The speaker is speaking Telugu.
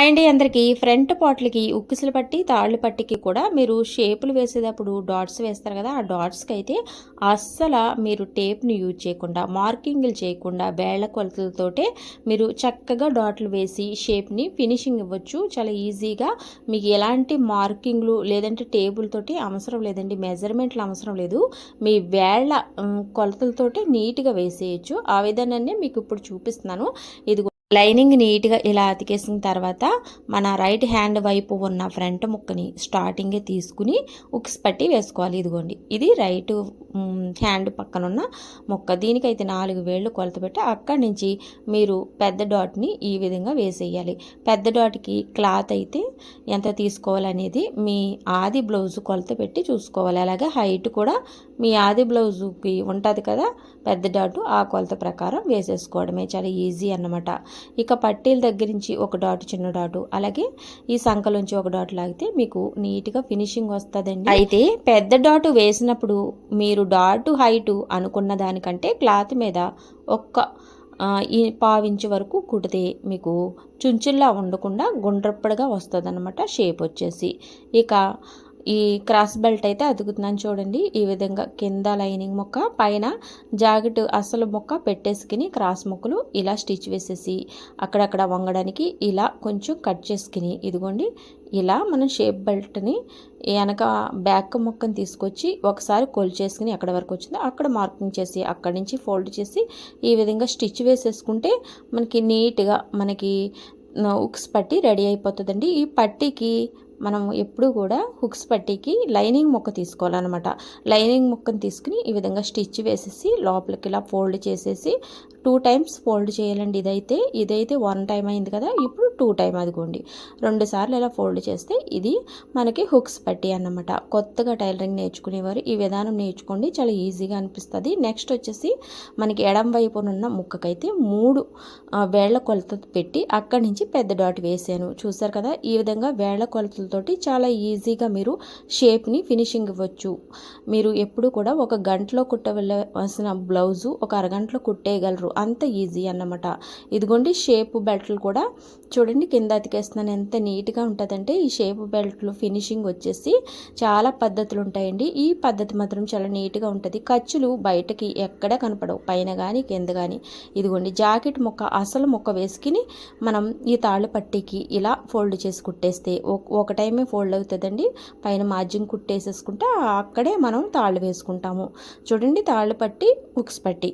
అండ్ అందరికీ ఫ్రంట్ పాట్లకి ఉక్కిసలు పట్టి తాళ్ళు పట్టికి కూడా మీరు షేపులు వేసేటప్పుడు డాట్స్ వేస్తారు కదా, ఆ డాట్స్కి అయితే అస్సలు మీరు టేప్ని యూజ్ చేయకుండా మార్కింగ్లు చేయకుండా వేళ్ల కొలతలతోటే మీరు చక్కగా డాట్లు వేసి షేప్ని ఫినిషింగ్ ఇవ్వచ్చు. చాలా ఈజీగా మీకు ఎలాంటి మార్కింగ్లు లేదంటే టేబుల్ తోటి అవసరం లేదండి, మెజర్మెంట్లు అవసరం లేదు. మీ వేళ్ల కొలతలతోటి నీట్గా వేసేయచ్చు. ఆ విధానాన్ని మీకు ఇప్పుడు చూపిస్తున్నాను. ఇది లైనింగ్ నీట్గా ఇలా అతికేసిన తర్వాత మన రైట్ హ్యాండ్ వైపు ఉన్న ఫ్రంట్ ముక్కని స్టార్టింగే తీసుకుని ఉక్స్ పట్టి వేసుకోవాలి. ఇదిగోండి, ఇది రైట్ హ్యాండ్ పక్కన ఉన్న ముక్క. దీనికైతే 4 వేళ్ళు కొలత పెట్టి అక్కడి నుంచి మీరు పెద్ద డాట్ని ఈ విధంగా వేసేయాలి. పెద్ద డాట్కి క్లాత్ అయితే ఎంత తీసుకోవాలనేది మీ ఆది బ్లౌజ్ కొలత పెట్టి చూసుకోవాలి. అలాగే హైట్ కూడా మీ ఆది బ్లౌజుకి ఉంటుంది కదా పెద్ద డాటు, ఆ కొలత ప్రకారం వేసేసుకోవడమే. చాలా ఈజీ అన్నమాట. ఇక పట్టీల దగ్గర నుంచి ఒక డాటు చిన్న డాటు, అలాగే ఈ సంకలోంచి ఒక డాటు లాగితే మీకు నీట్గా ఫినిషింగ్ వస్తుందండి. అయితే పెద్ద డాటు వేసినప్పుడు మీరు డాటు హైటు అనుకున్న దానికంటే క్లాత్ మీద ఒక్క ఈ పావించి వరకు కుడితే మీకు చుంచుల్లా ఉండకుండా గుండ్రప్పడుగా వస్తుంది అన్నమాట షేప్ వచ్చేసి. ఇక ఈ క్రాస్ బెల్ట్ అయితే అతుకుతున్నాను చూడండి. ఈ విధంగా కింద లైనింగ్ ముక్క, పైన జాకెట్ అసలు ముక్క పెట్టేసుకుని క్రాస్ ముక్కలు ఇలా స్టిచ్ వేసేసి అక్కడక్కడ వంగడానికి ఇలా కొంచెం కట్ చేసుకుని ఇదిగోండి ఇలా మనం షేప్ బెల్ట్ని వెనక బ్యాక్ ముక్కని తీసుకొచ్చి ఒకసారి కొలిచేసుకుని ఎక్కడ వరకు వచ్చిందో అక్కడ మార్కింగ్ చేసి అక్కడి నుంచి ఫోల్డ్ చేసి ఈ విధంగా స్టిచ్ వేసేసుకుంటే మనకి నీట్గా మనకి ఉక్స్ పట్టి రెడీ అయిపోతుందండి. ఈ పట్టీకి మనం ఎప్పుడు కూడా హుక్స్ పట్టీకి లైనింగ్ ముక్క తీసుకోవాలన్నమాట. లైనింగ్ ముక్కను తీసుకుని ఈ విధంగా స్టిచ్ వేసేసి లోపలికి ఇలా ఫోల్డ్ చేసేసి 2 టైమ్స్ ఫోల్డ్ చేయాలండి. ఇదైతే 1 టైం అయింది కదా, ఇప్పుడు 2 టైం. అదిగోండి 2 సార్లు ఇలా ఫోల్డ్ చేస్తే ఇది మనకి హుక్స్ పట్టీ అన్నమాట. కొత్తగా టైలరింగ్ నేర్చుకునేవారు ఈ విధానం నేర్చుకోండి, చాలా ఈజీగా అనిపిస్తుంది. నెక్స్ట్ వచ్చేసి మనకి ఎడం వైపునున్న ముక్కకైతే 3 వేళ్ల కొలత పెట్టి అక్కడి నుంచి పెద్ద డాట్ వేసాను. చూసారు కదా, ఈ విధంగా వేళ్ల కొలతలతోటి చాలా ఈజీగా మీరు షేప్ని ఫినిషింగ్ ఇవ్వచ్చు. మీరు ఎప్పుడు కూడా ఒక గంటలో కుట్టవలసిన బ్లౌజు ఒక అరగంటలో కుట్టేయగలరు, అంత ఈజీ అన్నమాట. ఇదిగోండి షేప్ బెల్ట్లు కూడా చూడండి కింద అతికేస్తున్నాను, ఎంత నీట్గా ఉంటుందంటే ఈ షేప్ బెల్ట్లు ఫినిషింగ్ వచ్చేసి చాలా పద్ధతులు ఉంటాయండి. ఈ పద్ధతి మాత్రం చాలా నీట్గా ఉంటుంది. ఖర్చులు బయటకి ఎక్కడ కనపడవు, పైన కానీ కింద కానీ. ఇదిగోండి జాకెట్ ముక్క అసలు ముక్క వేసుకుని మనం ఈ తాళ్ళు పట్టీకి ఇలా ఫోల్డ్ చేసి కుట్టేస్తే ఒక టైమే ఫోల్డ్ అవుతుందండి. పైన మార్జిన్ కుట్టేసేసుకుంటే అక్కడే మనం తాళ్ళు వేసుకుంటాము. చూడండి తాళ్ళు పట్టి ఉక్స్ పట్టి.